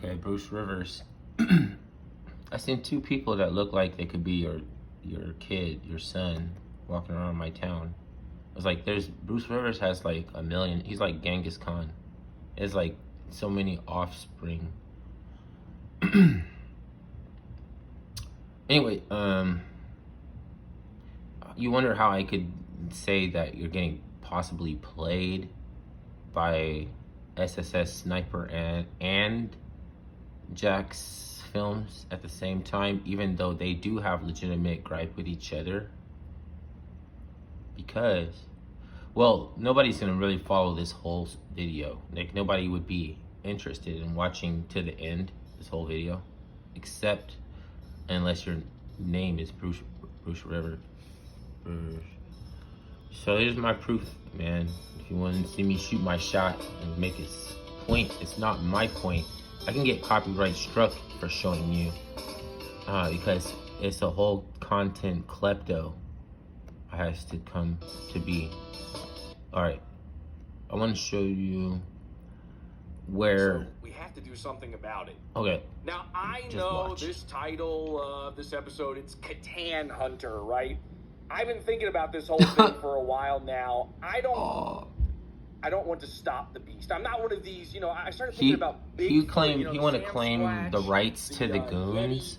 Okay, Bruce Rivers. I seen two people that look like they could be your kid, your son, walking around my town. It's like there's Bruce Rivers has like a million. He's like Genghis Khan. It's like so many offspring. Anyway, you wonder how I could say that you're getting possibly played by SSS Sniper and Jack's films at the same time, even though they do have legitimate gripe with each other. Because, well, nobody's gonna really follow this whole video. Like, nobody would be interested in watching to the end this whole video, except unless your name is Bruce Rivers. So here's my proof, man. If you want to see me shoot my shot and make it point, it's not my point. I can get copyright struck for showing you, because it's a whole content klepto has to come to be. All right, I want to show you where. So we have to do something about it. Okay. Now I Just know watch. this title of this episode, it's Catan Hunter, right? I've been thinking about this whole thing for a while now. I don't want to stop the beast. I'm not one of these, I started thinking about big. He want to claim the rights to the goons.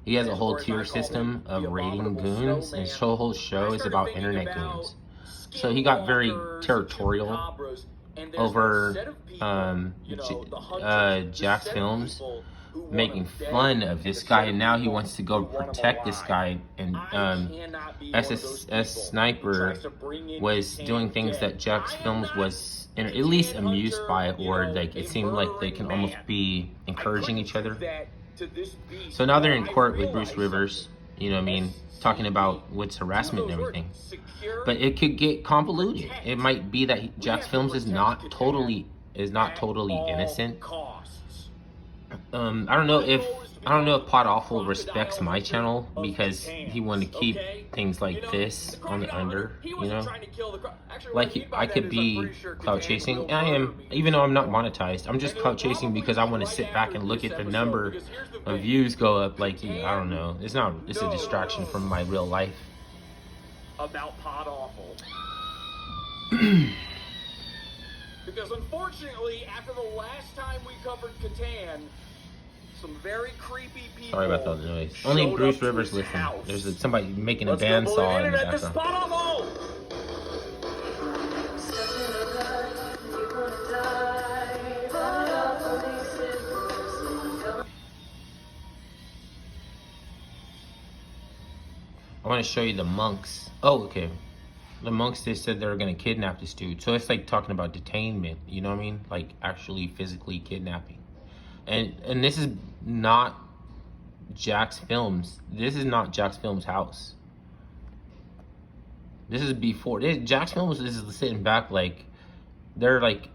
He has a whole tier system of rating goons, and his whole show is about internet goons. So he got very territorial over Jack's films, making fun of this guy, and now he wants to go protect this guy. And SSS Sniper was doing things that Jack's films was at least amused by, or like it seemed like they can almost be encouraging each other. So now they're in court with Bruce Rivers, talking about what's harassment and everything. But it could get convoluted. It might be that Jack's films is not totally innocent. I don't know if Pot Awful respects my channel because he wanted to keep things like this on the under, Like I could be clout chasing, and I am, even though I'm not monetized. I'm just clout chasing because I want to sit back and look at the number of views go up. Like, I don't know. It's a distraction from my real life. About Pot Awful. Because unfortunately, after the last time we covered Catan, some very creepy people. Sorry about that noise. Only Bruce Rivers listen. There's somebody making a bandsaw in the background. I want to show you the monks. Oh, okay. The monks, they said they were going to kidnap this dude. So it's like talking about detainment, you know what I mean? Like actually physically kidnapping. And this is not Jack's Films. This is not Jack's Films' house. This is before. Jack's Films is sitting back like they're like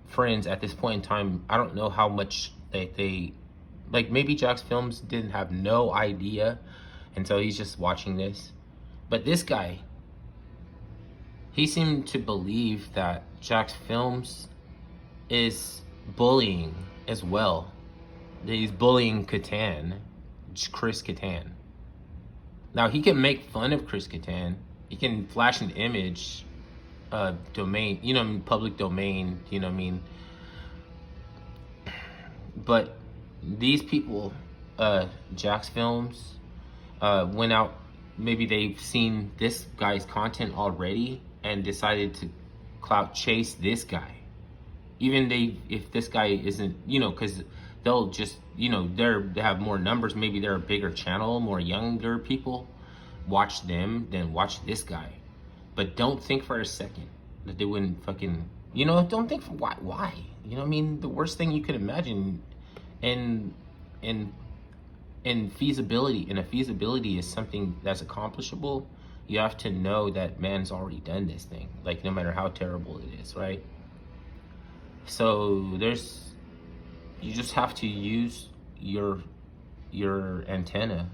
friends at this point in time. I don't know how much they like, maybe Jack's Films didn't have no idea, and so he's just watching this. But this guy, he seemed to believe that Jack's Films is bullying as well. He's bullying Chris Catan. Now he can make fun of Chris Catan. He can flash an image, domain, public domain, But these people, Jack's Films, went out. Maybe they've seen this guy's content already and decided to clout chase this guy. Even if this guy isn't, because they'll just, they have more numbers. Maybe they're a bigger channel, more younger people watch them than watch this guy. But don't think for a second that they wouldn't fucking, don't think for why. The worst thing you could imagine in feasibility is something that's accomplishable. You have to know that man's already done this thing, like no matter how terrible it is, right? So you just have to use your antenna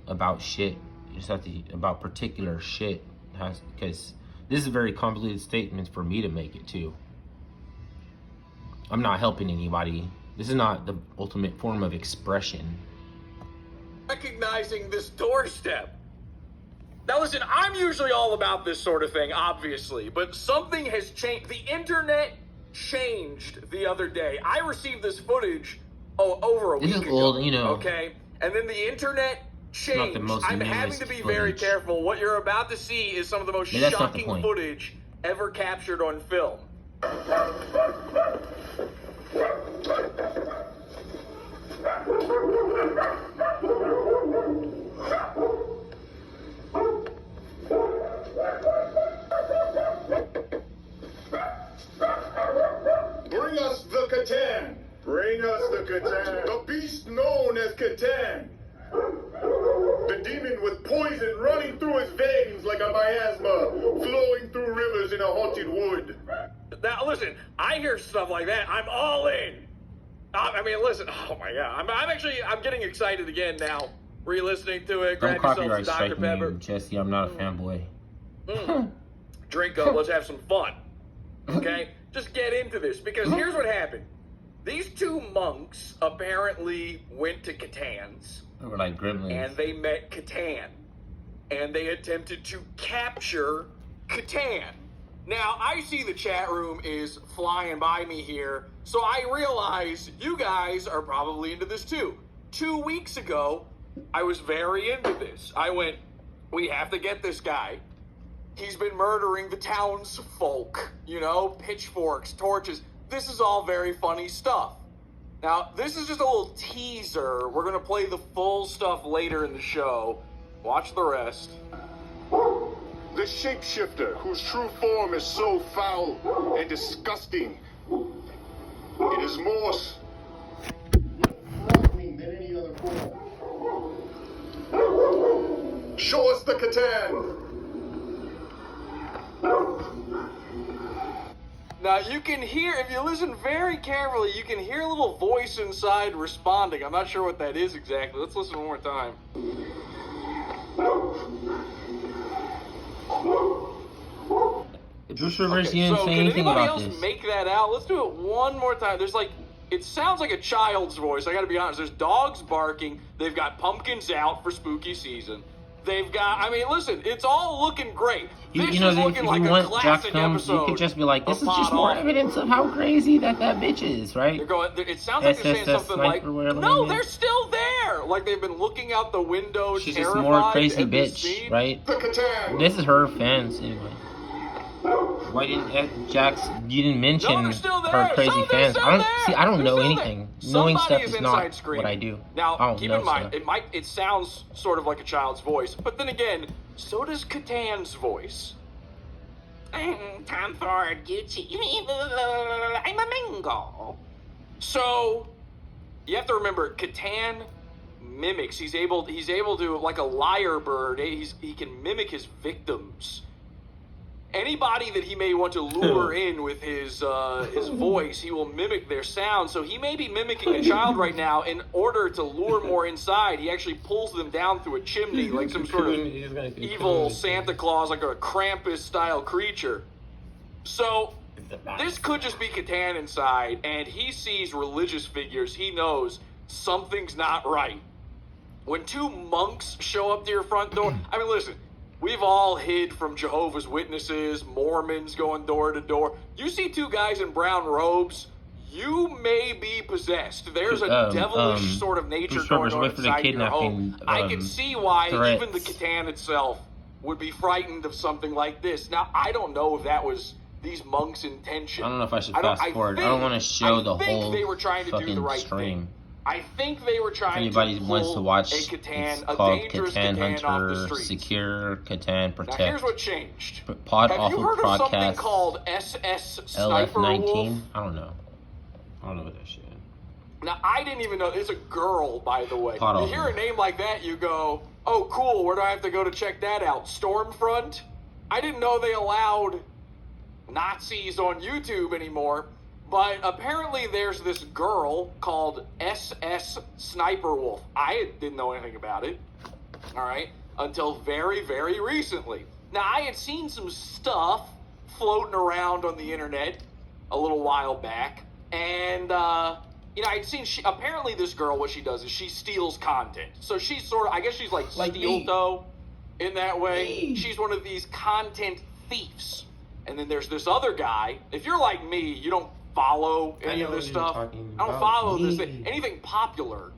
about shit. You just have to, about particular shit, because this is a very convoluted statement for me to make it too. I'm not helping anybody. This is not the ultimate form of expression. Recognizing this doorstep. Now listen, I'm usually all about this sort of thing, obviously, but something has changed. The internet changed the other day. I received this footage over a week ago. This is old, you know. Okay? And then the internet changed. I'm having to be very careful. What you're about to see is some of the most shocking footage ever captured on film. Bring us the Catan. Bring us the Catan. The beast known as Catan. The demon with poison running through his veins like a miasma, flowing through rivers in a haunted wood. Now, listen, I hear stuff like that. I'm all in. I mean, listen, oh my God. I'm getting excited again now. Re-listening to it. Don't Grab yourself copyright some Dr. strike Pepper. me, Jesse. I'm not a fanboy. Drink up. Let's have some fun. Okay? Just get into this, because here's what happened. These two monks apparently went to Catan's. They were like gremlins. And they met Catan. And they attempted to capture Catan. Now, I see the chat room is flying by me here, so I realize you guys are probably into this too. 2 weeks ago, I was very into this. I went, we have to get this guy. He's been murdering the townsfolk, you know, pitchforks, torches. This is all very funny stuff. Now, this is just a little teaser. We're going to play the full stuff later in the show. Watch the rest. The shapeshifter, whose true form is so foul and disgusting. It is more frightening than any other form. Show us the Catan. Now, you can hear, if you listen very carefully, you can hear a little voice inside responding. I'm not sure what that is exactly. Let's listen one more time. Bruce Rivers, you didn't say anything about this. Can anybody else make that out? Let's do it one more time. There's like, it sounds like a child's voice. I gotta be honest. There's dogs barking. They've got pumpkins out for spooky season. They've got, I mean, listen, it's all looking great. This you know, is if looking you like want a Jack classic films, you episode. could just be like, this is of just more Pod evidence of how crazy that bitch is, right? They're going, it sounds like they're saying something like, no, they're still there. Like they've been looking out the window, she's just more crazy bitch, right? This is her fans, anyway. Why didn't Jax? You didn't mention her crazy fans. I don't know anything. Knowing stuff is not what I do. Now, keep in mind, it sounds sort of like a child's voice, but then again, so does Catan's voice. Time for duty. I'm a mingo. So you have to remember, Catan mimics. He's able to, like a lyre bird. He can mimic his victims. Anybody that he may want to lure in with his voice, he will mimic their sound. So he may be mimicking a child right now in order to lure more inside. He actually pulls them down through a chimney like some sort of evil Santa Claus, like a Krampus-style creature. So this could just be Catan inside, and he sees religious figures. He knows something's not right. When two monks show up to your front door, I mean, listen, we've all hid from Jehovah's Witnesses, Mormons going door to door. You see two guys in brown robes, you may be possessed. There's a devilish sort of nature going on inside your home. I can see why even the Catan itself would be frightened of something like this. Now, I don't know if that was these monks' intention. I don't know if I should fast forward. I don't want to show the whole they were trying to do the right stream. Thing. I think they were trying if anybody to wants to watch, it's called Catan Hunter, Secure, Catan Protect. Now here's what changed. Pod Have Awful you heard of something Podcast called SS Sniper LF19? Wolf? I don't know what that shit is. Now, I didn't even know. It's a girl, by the way. Pod you Awful. hear a name like that, you go, oh, cool, where do I have to go to check that out? Stormfront? I didn't know they allowed Nazis on YouTube anymore. But apparently there's this girl called SS Sniper Wolf. I didn't know anything about it, all right, until very, very recently. Now, I had seen some stuff floating around on the internet a little while back, and you know, I'd seen apparently this girl, what she does is she steals content. So she's sort of, I guess she's like Steel Toe in that way. Me. She's one of these content thieves. And then there's this other guy. If you're like me, you don't follow any of this stuff. I don't follow this thing. Anything popular,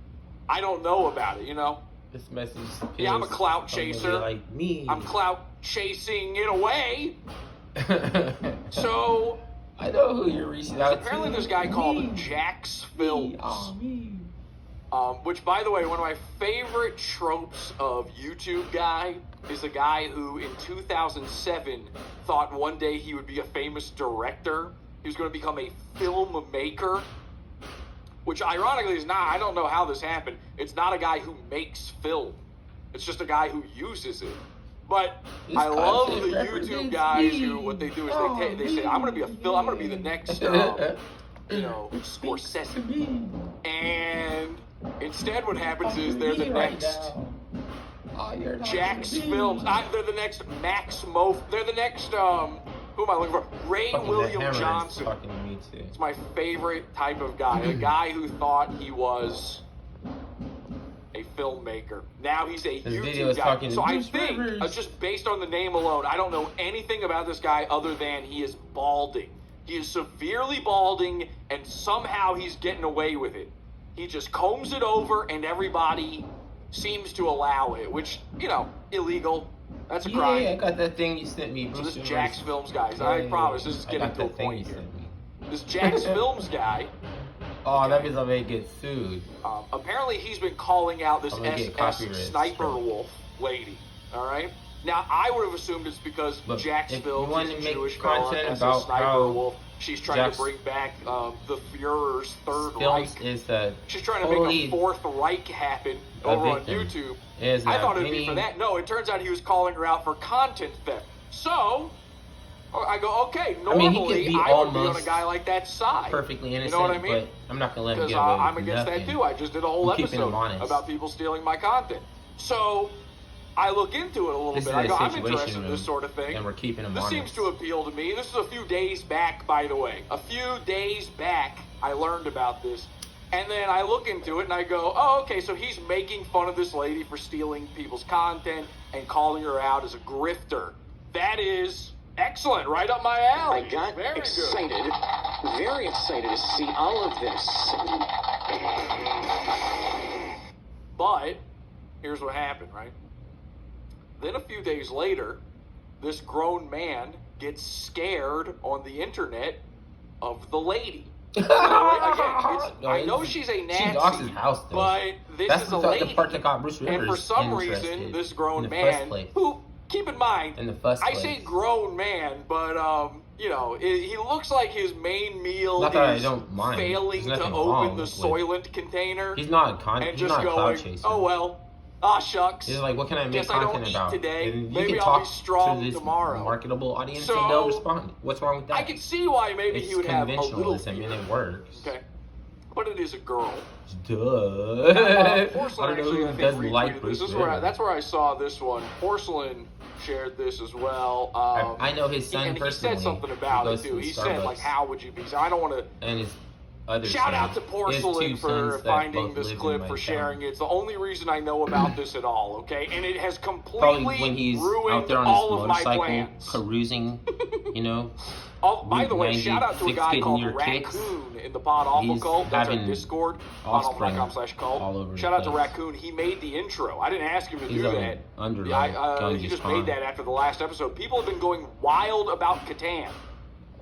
I don't know about it, you know? This message Yeah, I'm a clout chaser. Like me. I'm clout chasing it away. So I know who you're reaching out to. apparently this guy called Jax Films. Which, by the way, one of my favorite tropes of YouTube guy is a guy who in 2007 thought one day he would be a famous director. He was going to become a filmmaker, which ironically is not. I don't know how this happened. It's not a guy who makes film. It's just a guy who uses it. But I love the YouTube guys who what they do is they say I'm going to be I'm going to be the next Scorsese. And instead what happens is they're the next Jax Films. They're the next Max Mo. They're the next who am I looking for? Ray William Johnson. It's my favorite type of guy. A guy who thought he was a filmmaker. Now he's a YouTube guy. So I think, just based on the name alone, I don't know anything about this guy other than he is balding. He is severely balding, and somehow he's getting away with it. He just combs it over, and everybody seems to allow it, which, you know, illegal. That's a crime. Yeah, I got that thing you sent me. So this Jax Films guy, I promise, this is getting to a point here. This Jax Films guy. Oh, that means I may get sued. Apparently, he's been calling out this SS Sniper Wolf lady. All right. Now, I would have assumed it's because Jax Films is a Jewish fella, SS Sniper Wolf. She's trying to bring back the Führer's Third Reich. She's trying to make a Fourth Reich happen over on YouTube. I thought it'd be for that. No, it turns out he was calling her out for content theft. So I go, okay, normally I would be on a guy like that side. Perfectly innocent, you know what I mean? But I'm not going to let him get away with I'm against that too. I just did a whole episode about people stealing my content. So I look into it a little bit. I go, I'm interested in this sort of thing. And we're keeping him honest. This seems to appeal to me. This is a few days back, by the way. A few days back, I learned about this. And then I look into it and I go, oh, okay, so he's making fun of this lady for stealing people's content and calling her out as a grifter. That is excellent, right up my alley. I got very excited to see all of this. But here's what happened, right? Then a few days later, this grown man gets scared on the internet of the lady. I know she's a Nazi, she lost his house, though. but this That's is a lady. The part that got Bruce Rivers and for some reason, this grown man, who, keep in mind, I say grown man, but you know, he looks like his main meal is failing to open the Soylent container. He's not and just going, oh well. Ah, shucks. He's like, what can I make content about? Today. And maybe can I'll talk be strong to this tomorrow. Marketable audience and they'll respond. What's wrong with that? I can see why maybe he would have a little conventionalism and it works. Okay. But it is a girl. Duh. Porcelain actually, I think, retweeted this. That's where I saw this one. Porcelain shared this as well. I know his son personally. He said something about it too. He said, like, how would you be? So I don't want to. And his shout out to Porcelain for finding this clip, for sharing it. It's the only reason I know about this at all, okay? And it has completely when he's ruined out there on all his of my motorcycle, plans. Carousing, you know. By the way, shout out to a guy called Raccoon in the Pod Awful Cult. That's our Discord, podawful.com/cult. Shout out to Raccoon. He made the intro. I didn't ask him to do that. He just made that after the last episode. People have been going wild about Catan.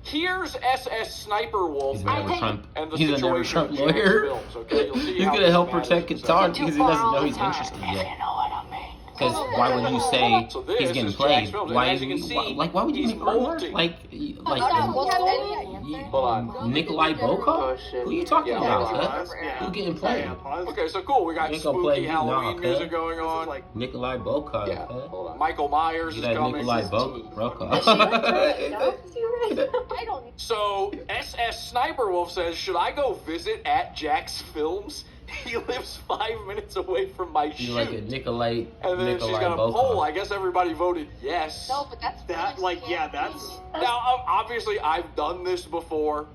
Here's SS Sniper Wolf and the situation with Jax Films, okay? You'll see he's going to help protect Catan because he doesn't know he's interested yet. Because why would you say he's getting played? Why would you make rumors? Like Nikolai Boka? Who are you talking about? Who's getting played? Okay, so cool. We got spooky Halloween music going on. Nikolai Boka. Yeah. Michael Myers is coming. Nikolai Boka. So SS Sniper Wolf says, should I go visit at Jax Films? He lives 5 minutes away from my shoot. Like a Nikolai. And then she's got a poll. I guess everybody voted yes. No, but that's Now, obviously, I've done this before.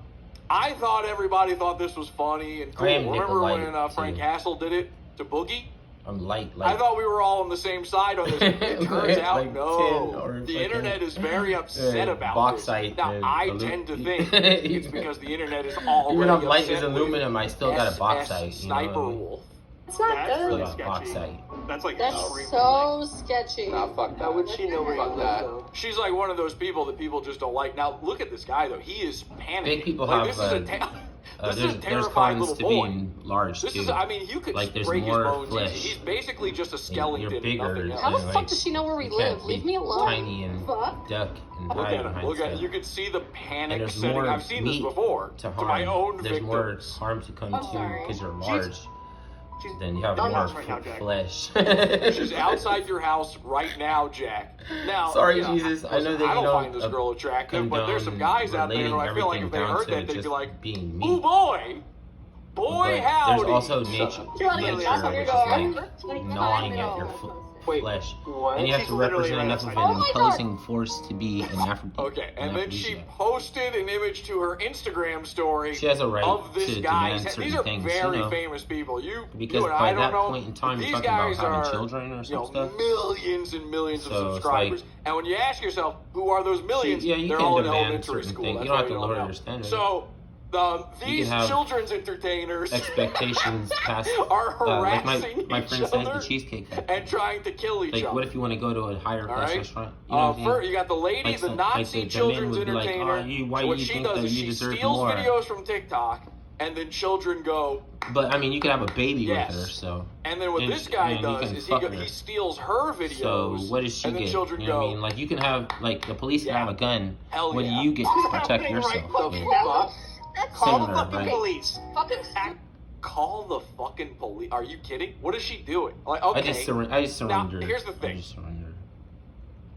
I thought everybody thought this was funny and cool. I am Remember when Nicolite, Frank too. Castle did it to Boogie? I'm light. I thought we were all on the same side on this. It turns out, Like 10 no. or The fucking- internet is very upset about this. bauxite Now, and I alu- tend to think it's because the internet is already Even though light upset is with aluminum, I still got a SS bauxite. Sniper You know what I mean? Wolf. It's not That's good. really Still got sketchy. bauxite. That's like That's extremely so sketchy. Nah, fuck that. How would she know where Fuck you that. live, though? She's like one of those people that people just don't like. Now, look at this guy, though. He is panicking. Big people like, have, this is this is a there's terrified cons little to boy. being large This too. is, I mean, you could Like, there's break his more bones. flesh. He's basically just a skeleton. You're bigger. Nothing else. How the and, fuck like, does she know where we you live? can't Leave be me alone. Tiny and Fuck. duck and Look hide at him. behind Look at stuff. him. You can see the And panic there's setting. more I've seen this meat before. to To harm. my own There's more victims. harm to come I'm to sorry. because you're large. She's Then you have not more lost right now, Jack. flesh. She's outside your house right now, Jack. Now, Sorry, yeah, Jesus. I know that I you don't find don't this girl attractive, but there's some guys out there who I feel like if they heard that, they'd be like, being "Ooh, meat. boy, boy, But howdy." there's also nature, You wanna get nature knocked on your which is door? like gnawing at your Wait, flesh. what? And you have She's to literally represent right enough of outside. an Oh my God. imposing force to be an African. Okay, and then she posted an image to her Instagram story She has a right of this to guy. demand These certain are things, very you know. famous people. Because you and by I don't that know. point in time, These you're talking about guys having are, children or some stuff. millions and millions So of it's subscribers. like- and when you ask yourself, who are those millions? Yeah, you they're can all in demand elementary certain school. things. That's You don't why have to lower know. your standards. So, these have children's entertainers Expectations past. are Like harassing my each friend says, the other Cheesecake Factory. and trying to kill each Like, other. what if you want to go to a higher All class right. restaurant? You know what I mean? First, you got the lady, Like the some- Nazi like the men children's would be like, entertainer. why what you she think does that is you she deserve steals more? videos from TikTok, and then children go. But I mean, you could have a baby Yes. with her, so. And then what And this guy and you does can is fuck her. he steals her So videos. what does she and then get? children You know what I go, mean? Like you can have like the police can Yeah. have a gun. Hell What yeah. do you get to protect happening yourself? right I mean, Fuck. Call the Similar, fucking right? police. Fucking call the fucking police. Are you kidding? What is she doing? Like, I okay, just surrendered. here's the thing. I just surrendered.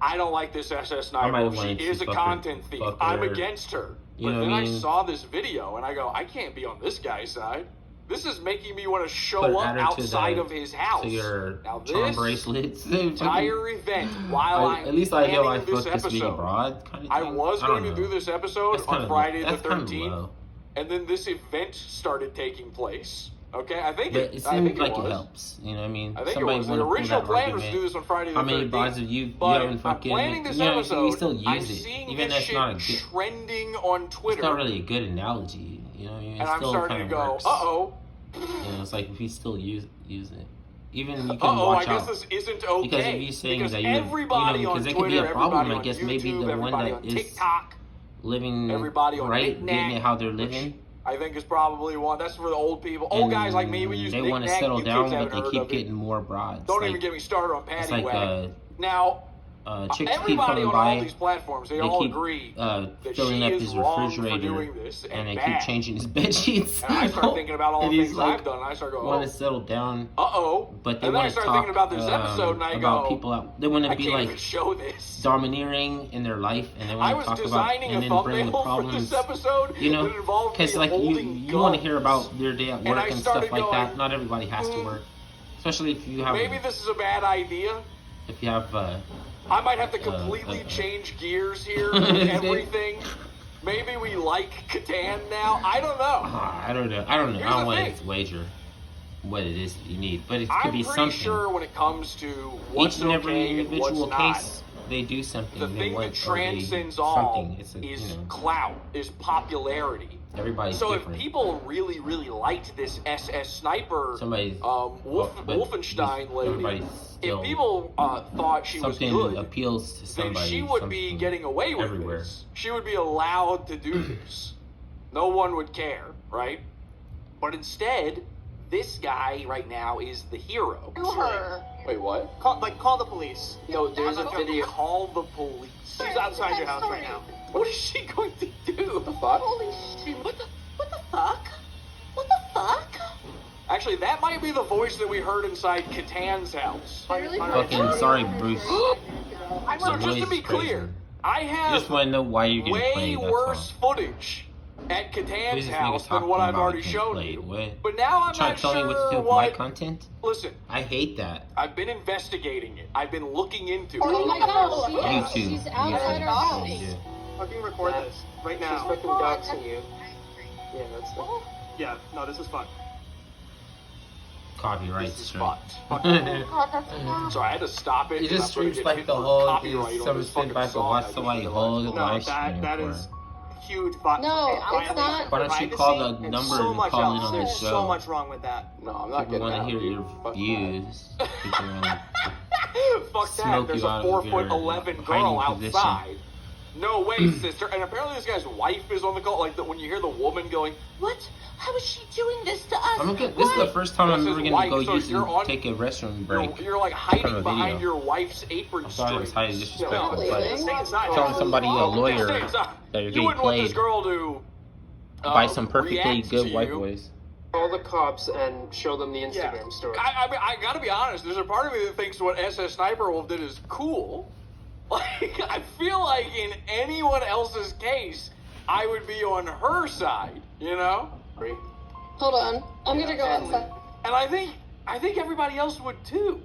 I don't like this SS I might Sniper. have She wanted to is a fuck her- content thief. fuck I'm her. against her. You But know then what I I mean? saw this video and I go, I can't be on this guy's side. This is making me want to show But up add her to outside the- of his house. To your Now charm this bracelets. entire event, while I'm At least I know I planning this fucked this big episode, abroad kind of I thing. was don't going to know. do this episode That's on kinda- Friday the that's kinda 13th, low. and then this event started taking place. Okay, I think But it. it I seems think like it it was. helps. You know what I mean? I think Somebody it was. The wanna pull original that plan was to argument. do this on Friday the How many 13th. brides have you But haven't I'm fucking? planning this you know, episode. we still use I'm it. seeing Even this that's shit not a good. trending on Twitter, It's not really a good analogy. You know what I mean? It and I'm still starting kind to of go, works. uh-oh. You know, it's like if you still use it. Even you can Uh-oh, I watch guess out. this isn't okay. Because if you're saying because that everybody because on it Twitter, could be a problem, everybody I guess on maybe YouTube, the one everybody that on is TikTok, living everybody on right, Knick-Knack, getting it how they're which living. I think is probably one. That's for the old people. Old guys like me, we use They want to Knick-Knack. settle You down, kids but haven't they heard keep of it. getting more broads. Don't like, even get me started on it's Patty like Wag. Now, chicks keep everybody coming on by. all these platforms, they They all keep agree that filling she up is his wrong for refrigerator, doing this and they bad. keep changing his bed sheets. And I start thinking about all And the he's things like, I've done, and I start going, want oh, to settle down, uh-oh. but they And then I want to start talk thinking about this episode, and I about go, people out. They want I to be can't like even show this. domineering in their life, and they I want was to talk about designing and a then bring the thumbnail for problems. this episode You know, that involved me because like holding you want to guns. hear about their day at And work I and started stuff like going, that. Not everybody has to work, especially if you have Maybe this is a bad idea. if you have I might have to completely change gears here and everything. Maybe we like Catan now. I don't know. I don't know. I don't Here's know the what thing. it's wager what it is that you need, but it could I'm be pretty something. sure when it comes to what's Each and every okay and individual what's not, case, they do something. the they thing want, that or they- transcends all something. It's a, is you know, clout, is popularity. everybody's So different. if people really, really liked this SS Sniper Somebody's but Wolfenstein lady, everybody's still if people thought she was something good, appeals to then somebody. she would be something getting away with everywhere. this. She would be allowed to do this. No one would care, right? But instead, this guy right now is the hero. to her. Wait, what? Call the police. No, there's a video. Call the police. She's outside your house right now. What is she going to do? The fuck? Holy shit. What the fuck? What the fuck? Actually, that might be the voice that we heard inside Catan's house. Literally Fucking sorry, Bruce. So The just to noise be is crazy. clear, I I have just want to know why you're getting way played. That's worse all. footage at These Catan's niggas house than talking what I've about already getting shown played. you. What? But now I'm Trying not to tell me what to do sure with my what. content? Listen, I hate that. I've been investigating it. I've been looking into it. Oh my god, You too. she's outside her house. You do. Fucking record this right She's now. fucking doxing you. Yeah, that's the... Yeah, no, this is fun. Copyright This is strike. fucked. Fuck. So I had to stop it. You because just I'm gonna streams get like hit the for whole copyright on some this spin fucking back song I watch just somebody realized. whole No, live that stream is for. huge violation. No, it's not. Why don't you call the And number so and much call in else. on the There's show? so much wrong with that. No, I'm not People getting want to out, hear dude. your Fuck views. People wanna- Fuck that. Smoke There's you a out of your 4'11" girl hiding position. outside. No way, sister. And apparently this guy's wife is on the call. Like when you hear the woman going, What? How is she doing this to us? This is the first time I'm This ever is gonna white, go so use you're and on- take a restroom break. you're like From hiding a behind video. your wife's apron I thought it was highly strings. disrespectful, No, but stay inside. telling somebody, a lawyer, Stay inside. that you're You getting wouldn't want this played girl to by some perfectly react good to white you. boys. Call the cops and show them the Instagram story. I mean, I gotta be honest. There's a part of me that thinks what SS Sniper Wolf did is cool. Like, I feel like in anyone else's case, I would be on her side. You know? Hold on. I'm gonna go outside. And I think everybody else would too.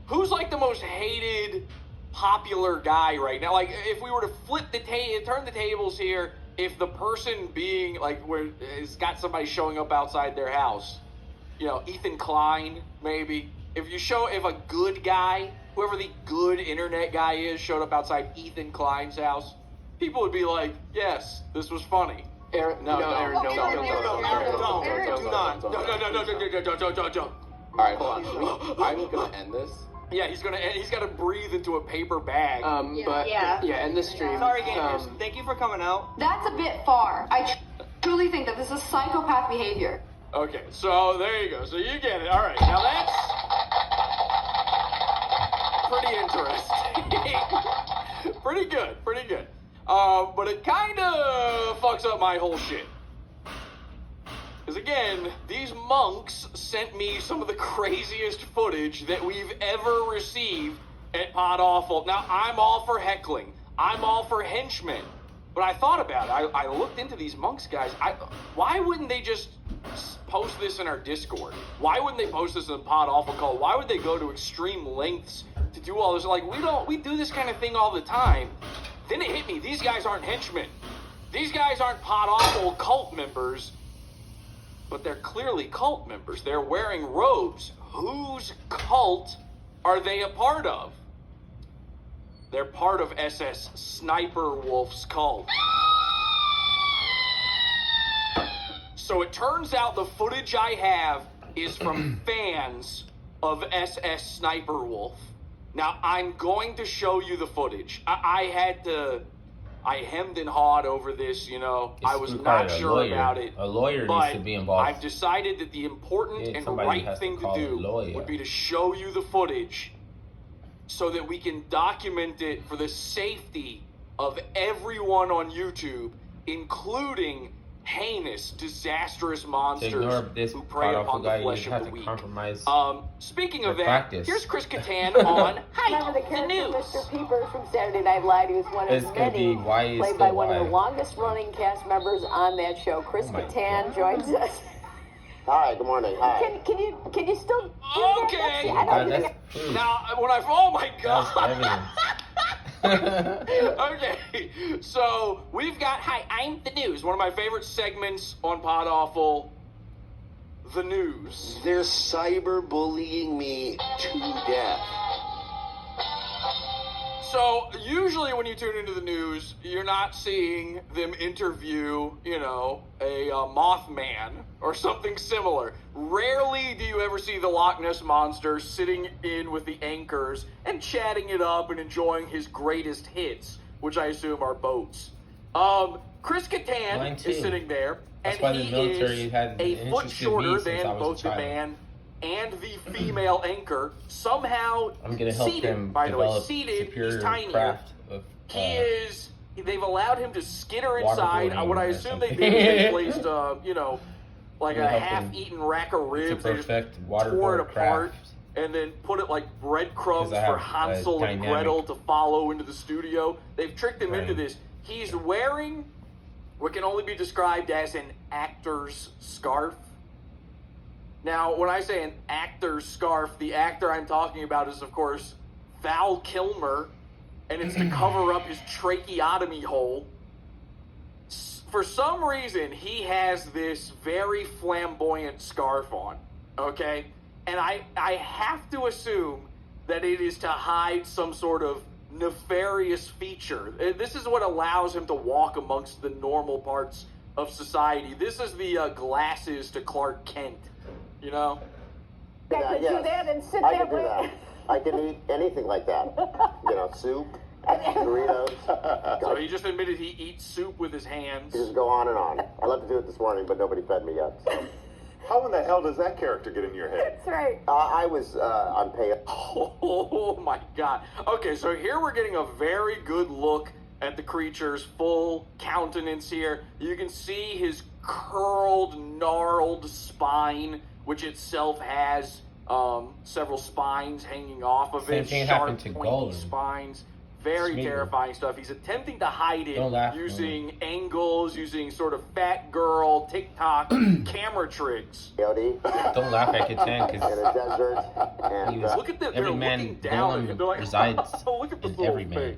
Who's like the most hated, popular guy right now? Like, if we were to turn the tables here, if the person being like, where has got somebody showing up outside their house, you know, Ethan Klein, maybe. If a good guy, whoever the good internet guy is, showed up outside Ethan Klein's house, people would be like, yes, this was funny. Aaron, no, Aaron, don't. All right, hold on. I'm gonna end this. Yeah, he's got to breathe into a paper bag. But Yeah. end the stream. Sorry, gamers. Thank you for coming out. That's a bit far. I truly think that this is psychopath behavior. Okay, so there you go. So you get it. All right, now that's pretty interesting. Pretty good. But it kind of fucks up my whole shit. Because again, these monks sent me some of the craziest footage that we've ever received at Pod Awful. Now, I'm all for heckling. I'm all for henchmen. But I thought about it. I looked into these monks guys. Why wouldn't they just post this in our Discord? Why wouldn't they post this in the Pod Awful call? Why would they go to extreme lengths to do all this? Like, we do this kind of thing all the time. Then it hit me. These guys aren't henchmen. These guys aren't Pod Awful cult members. But they're clearly cult members. They're wearing robes. Whose cult are they a part of? They're part of SS Sniper Wolf's cult. So it turns out the footage I have is from fans of SS Sniper Wolf. Now, I'm going to show you the footage. I hemmed and hawed over this, you know. It's I was required not a sure lawyer. about it. A lawyer but needs to be involved. I've decided that the important Yeah, and somebody right has to thing to call a do lawyer. would be to show you the footage so that we can document it for the safety of everyone on YouTube, including heinous, disastrous To monsters ignore this who prey powerful upon guy, the you flesh have of the to weak. compromise. Speaking for of that, practice. here's Chris Kattan on Remember the the character news. Mr. Peepers from Saturday Night Live? He was one It's of gonna many, be why is played the by one of the why. longest running cast members on that show. Chris Oh my Kattan God. joins us. Hi, good morning. Hi. Can you still do Okay. that? I don't That's think proof. Now, oh my That's God. evidence. Okay, so we've got, hi, I'm the news, one of my favorite segments on Pod Awful, the news. They're cyberbullying me to death. So usually when you tune into the news, you're not seeing them interview, you know, a Mothman or something similar. Rarely do you ever see the Loch Ness Monster sitting in with the anchors and chatting it up and enjoying his greatest hits, which I assume are boats. Chris Mine Kattan too. is sitting there, That's and why the he military is had a been foot interested in shorter me since I than was a both the child. man and the female anchor. Somehow I'm gonna help seated, them by the way, develop seated, superior he's tinier. craft of They've allowed him to skitter inside. Waterboarding What I or assume they something. did is they placed, you know, like We'll a help them half-eaten rack of to ribs. They just perfect tore it waterboard apart craft. and then put it like breadcrumbs 'Cause I for have a Hansel and dynamic- Gretel to follow into the studio. They've tricked him into Right. this. He's wearing what can only be described as an actor's scarf. Now, when I say an actor's scarf, the actor I'm talking about is, of course, Val Kilmer, and it's to cover up his tracheotomy hole. For some reason, he has this very flamboyant scarf on, okay? And I have to assume that it is to hide some sort of nefarious feature. This is what allows him to walk amongst the normal parts of society. This is the glasses to Clark Kent, you know? I could do that and sit I there could do with that. I can eat anything like that. You know, soup, Doritos. So he just admitted he eats soup with his hands. You just go on and on. I love to do it this morning, but nobody fed me yet. So. How in the hell does that character get in your head? That's right. I was on pay. Oh my god. Okay, so here we're getting a very good look at the creature's full countenance here. You can see his curled, gnarled spine, which itself has several spines hanging off of Same it. thing Sharp, happened to pointy Golem. spines. Very Smeagol. terrifying stuff. He's attempting to hide it Don't laugh, using angles, using sort of fat girl TikTok camera tricks. Coyote Don't laugh at Catan in because a desert. And Look at that. every They're man looking down at him. They're like, resides oh, look at this in little every man. thing.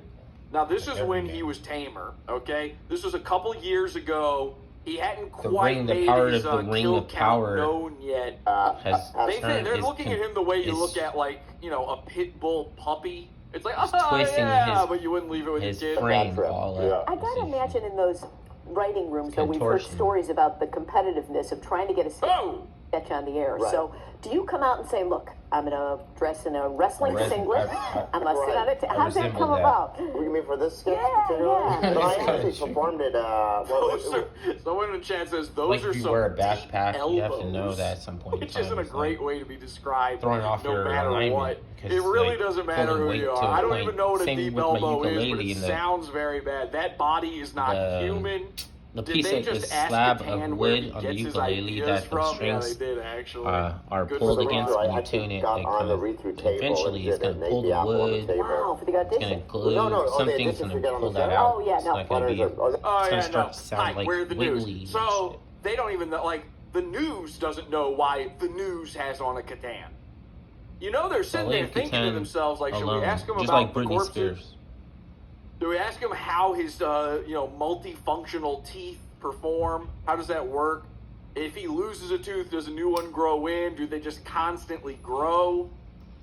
Now, this is Every when man. he was tamer, okay? This was a couple years ago. He hadn't The quite ring, the made power his of the ring kill of count power known yet. has turned They're his looking at him the way you his- look at, like, you know, a pit bull puppy. It's like, He's oh, twisting yeah, his- but you wouldn't leave it with your his kid. frame Bad all trip. up. I gotta imagine in those writing rooms that we've heard Contortion. stories about the competitiveness of trying to get a Oh! sketch on the air. Right. So, do you come out and say, "Look, I'm gonna dress in a wrestling singlet. I'm gonna sit on it." I How's that resemble come that. about? What do you mean for this sketch? Yeah, particularly? yeah. No, I It's kinda actually true. performed it. Those are, someone in the chat says those Like are if you some wear a deep backpack, you have to elbows, know that at some point in which time. isn't a it's great like way to be described. throwing off no your matter alignment, what. 'cause, It really like, doesn't matter pulling who weight you to are. a I don't point. even know what a Same deep with my elbow is, but ukulele it and the- sounds very bad. That body is not The- human. the Did piece they of the just ask slab Catan of where he wood on the gets his ukulele ideas that the from? Yeah, strings they did actually. are Good pulled for the against run. when you I tune it. got It on kind the of read-through table eventually and it's did it gonna and pull ate the the apple on the wood. table. Wow, for the It's gonna audition. glue. No, oh, they Something's just gonna forget on pull the that show? out. Oh, yeah, It's no. not gonna be. Oh, It's Oh, gonna yeah, start no. to sound Hi, like we're the wiggly. news. and So shit. they don't even know. Like the news doesn't know why the news has on a Catan. You know, they're sitting there leave thinking to Catan themselves, like, should we alone. ask him Just about like the Britney corpses? Spears. Do we ask him how his, multifunctional teeth perform? How does that work? If he loses a tooth, does a new one grow in? Do they just constantly grow?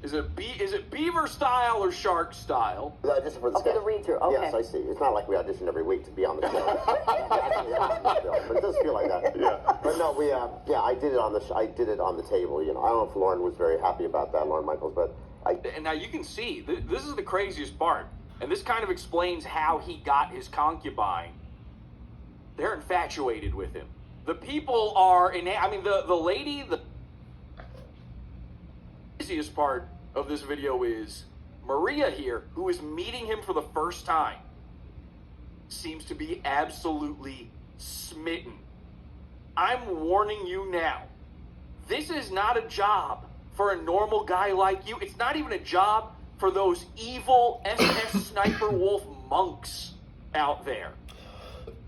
Is it beaver style or shark style? Just for the Okay, sketch. the read-through, okay. Yes, I see. It's not like we audition every week to be on the show. But it does feel like that. Yeah. But no, I did it on the table. You know, I don't know if Lauren was very happy about that, Lauren Michaels, but And now you can see, this is the craziest part. And this kind of explains how he got his concubine. They're infatuated with him. The people are, the lady, the craziest part of this video is Maria here, who is meeting him for the first time, seems to be absolutely smitten. I'm warning you now. This is not a job for a normal guy like you. It's not even a job for those evil SS Sniper Wolf monks out there.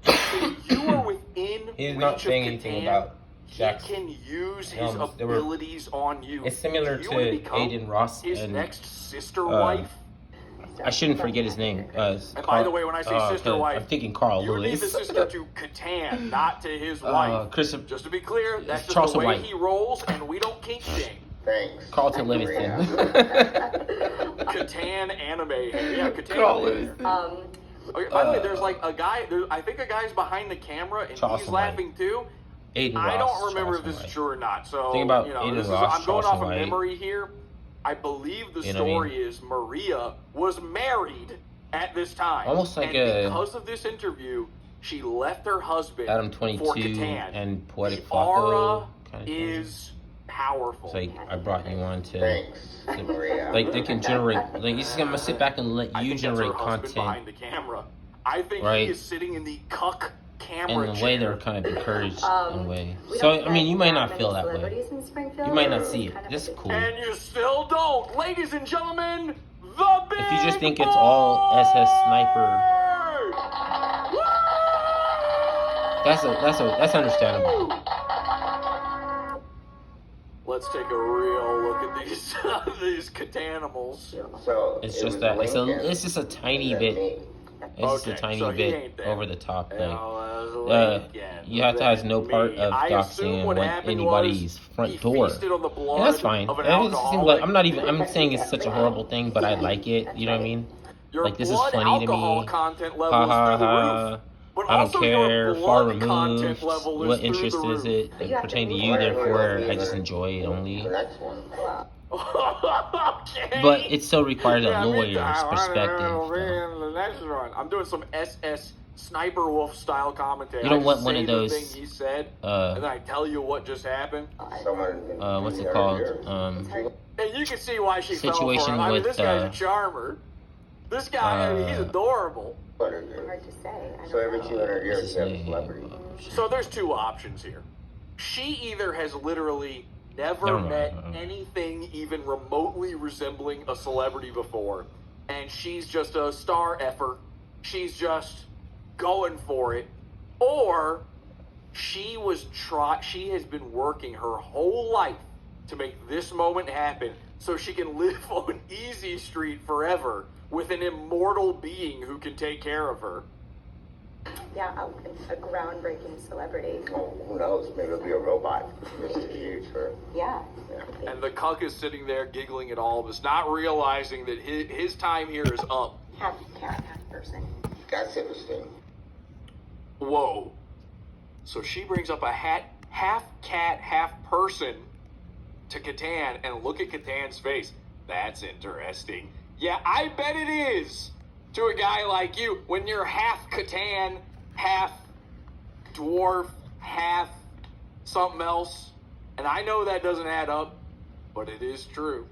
If you are within He's reach not of saying anything Catan, about he Jack's can use his films. They were- abilities on you. It's similar If you wanna to become Aiden Ross his and, next sister wife. I shouldn't forget his name. And by the way, when I say sister wife, I'm thinking Carl you need the Lewis. sister to Catan, not to his wife. Chris, Just to be clear, that's just Charleston the way White. he rolls, and we don't kink shame. thanks. Carlton Livingston. Catan anime. Yeah, Catan Carl anime. Livingston. Okay, by the way, there's like a guy. I think a guy's behind the camera, and Charleston he's laughing too. Aiden Ross. I don't remember if Charleston this is White. true or not. So Think about you know, Aiden this is, Ross, I'm going off Charleston of White. memory here. I believe the You know what I story mean? is Maria was married at this time. Almost like and a- because of this interview, she left her husband Adam for 22 Catan. and Poetic the aura Flacco kind of thing. is powerful. It's like I brought you on to Thanks, Maria. like they can generate like he's gonna sit back and let I you think that's her generate husband behind content the camera. I think Right. he is sitting in the cuck camera in the way chair. they're kind of encouraged in a way. We So don't I mean get you might that not many feel that way. celebrities in Springfield. You might not It's see it. kind of This is a big cool. And you still don't. Ladies and gentlemen, the big If you just think it's all SS Sniper, that's understandable. Let's take a real look at these these Catanimals. So It's it just was that Lincoln. it's just a tiny Is that bit me? It's just a Okay, tiny so he bit ain't there. over the top. Like, Well, you have to have no part of I doxing assume what happened anybody's was front he door. feasted on the And blood that's fine. of an And it seems like alcoholic. I'm saying it's such a horrible thing, but I like it. You know what I mean? Your Like, this is blood funny to alcohol me. content Ha level is ha through the ha. roof. But I don't also your care. Far blood content removed. level is What through interest the is roof. it pertaining to you? Therefore, I just enjoy it only. The next one. Okay. But it still requires a Yeah, lawyer's perspective. man, though. the next one. I'm doing some SS Sniper Wolf style commentary. You don't I want just one say of the those, thing he said, uh, and then I tell you what just happened. What's it called? And you can see why she fell for Situation him. I mean, with, this guy's a charmer. This guy, I mean, he's adorable. Hard to say. So every 200 years, What's you have his a name? celebrity. So there's two options here. She either has literally never Never mind. met anything even remotely resembling a celebrity before, and she's just a star effer. She's just going for it. Or she has been working her whole life to make this moment happen so she can live on Easy Street forever with an immortal being who can take care of her. Yeah, a groundbreaking celebrity. Oh, who knows? Maybe it'll be a robot. This is huge for. Yeah. And the cuck is sitting there giggling at all of us, not realizing that his time here is up. Half cat, half person. That's interesting. Whoa. So she brings up a half cat, half person to Catan, and look at Catan's face. That's interesting. Yeah, I bet it is to a guy like you when you're half Catan, half dwarf, half something else. And I know that doesn't add up, but it is true.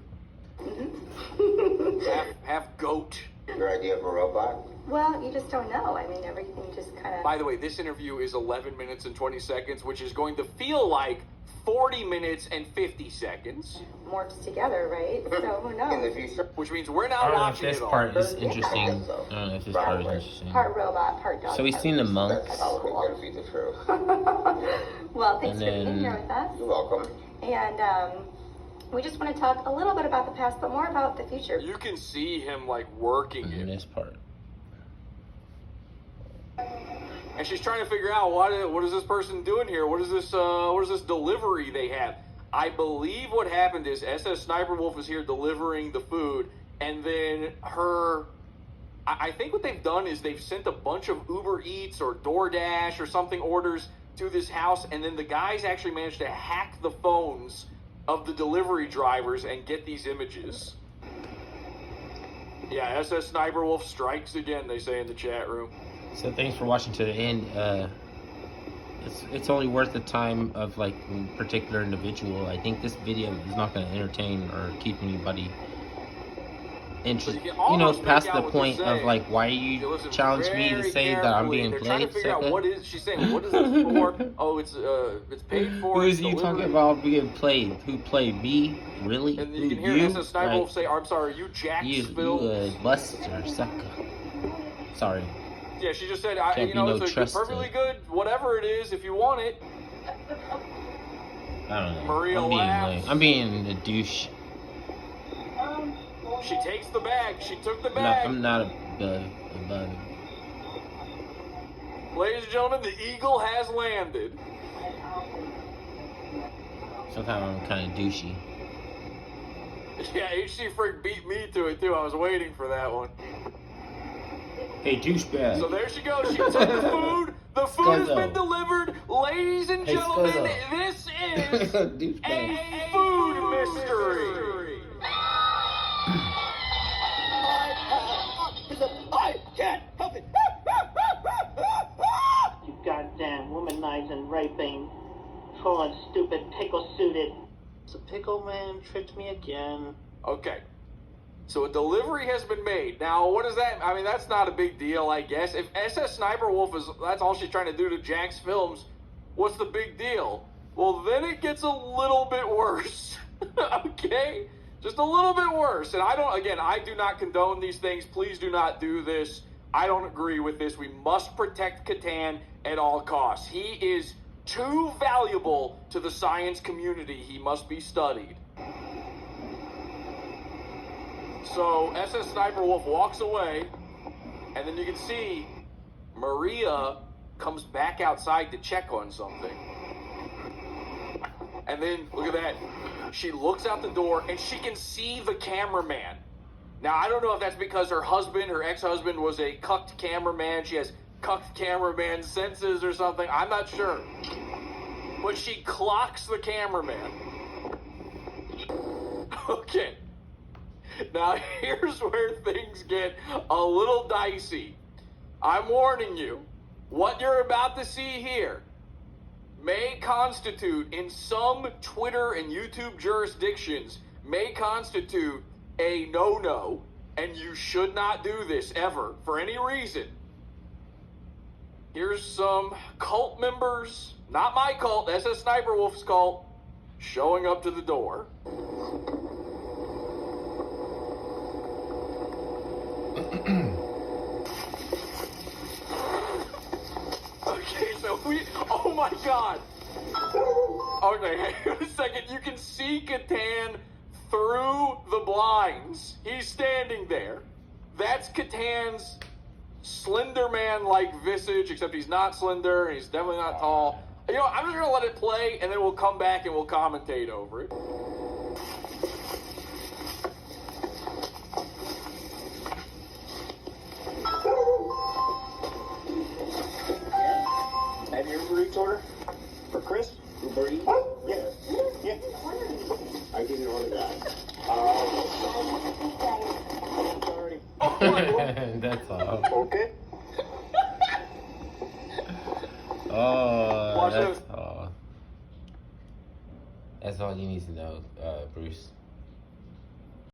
half goat. Your idea of a robot? Well, you just don't know. I mean, everything just kind of. By the way, this interview is 11 minutes and 20 seconds, which is going to feel like 40 minutes and 50 seconds. Morphs together, right? So who In knows? the future? Which means we're I not don't know if watching this it all. part is interesting. I don't know if this part is Probably. interesting. Part robot, part dog. So we've seen the monks. That's probably going to be the truth. Well, thanks And for being then- here with us. You're welcome. And we just want to talk a little bit about the past, but more about the future. You can see him like working And then it. this part. And she's trying to figure out what is this person doing here? What is this delivery they have? I believe what happened is SS Sniper Wolf is here delivering the food, and then I think what they've done is they've sent a bunch of Uber Eats or DoorDash or something orders to this house, and then the guys actually managed to hack the phones of the delivery drivers and get these images. Yeah, SS Sniper Wolf strikes again, they say in the chat room. So thanks for watching to the end. It's only worth the time of like a particular individual. I think this video is not going to entertain or keep anybody interested. You can You know, almost past make the out what point they're of saying. like, why You you listen challenge me to very say that I'm carefully. being They're trying played, to figure out sucker? what is she's saying. What is this for? Oh, it's paid for. Who is it's you talking delivered. about being played? Who played me? Really? And Who, you can hear SS Sniper Wolf say, "I'm sorry, you Jack you Spill." buster, sucker. Sorry. Yeah, she just said, Can't you be know, no it's a trust perfectly to- good, whatever it is, if you want it. I don't know. Maria I'm being laughs. like, I'm being a douche. She takes the bag. She took the No, bag. I'm not a bug. Ladies and gentlemen, the eagle has landed. Sometimes I'm kind of douchey. Yeah, HC Freak beat me to it too. I was waiting for that one. Hey, douchebag. So there she goes. She took the food. The food has been delivered. Ladies and Hey, gentlemen, Scuzzo. this is a douchebag. food mystery. I can't help it. You goddamn womanizing, raping, full of stupid pickle-suited. The pickle man tricked me again. Okay. So a delivery has been made. Now, what is that? I mean, that's not a big deal, I guess. If SS Sniper Wolf that's all she's trying to do to Jack's films, what's the big deal? Well, then it gets a little bit worse. Okay? Just a little bit worse. And I do not condone these things. Please do not do this. I don't agree with this. We must protect Catan at all costs. He is too valuable to the science community. He must be studied. So SS Sniper Wolf walks away, And then you can see Maria comes back outside to check on something. And then, look at that. She looks out the door and she can see the cameraman. Now, I don't know if that's because her ex-husband, was a cucked cameraman. She has cucked cameraman senses or something. I'm not sure. But she clocks the cameraman. Okay. Now, here's where things get a little dicey. I'm warning you, what you're about to see here may constitute, in some Twitter and YouTube jurisdictions, may constitute a no-no, and you should not do this ever, for any reason. Here's some cult members, not my cult, SS Sniper Wolf's cult, showing up to the door. Okay, so oh my god. Okay, hang on a second. You can see Catan through the blinds. He's standing there. That's Catan's slender man-like visage, except he's not slender, and he's definitely not tall. You know, I'm just gonna let it play, and then we'll come back and we'll commentate over it. Have your Uber Eats order for Chris? Uber Eats? Yeah. Yeah. I didn't order that. Sorry. That's all. Okay. Oh, Watch that's this. all. That's all you need to know, Bruce.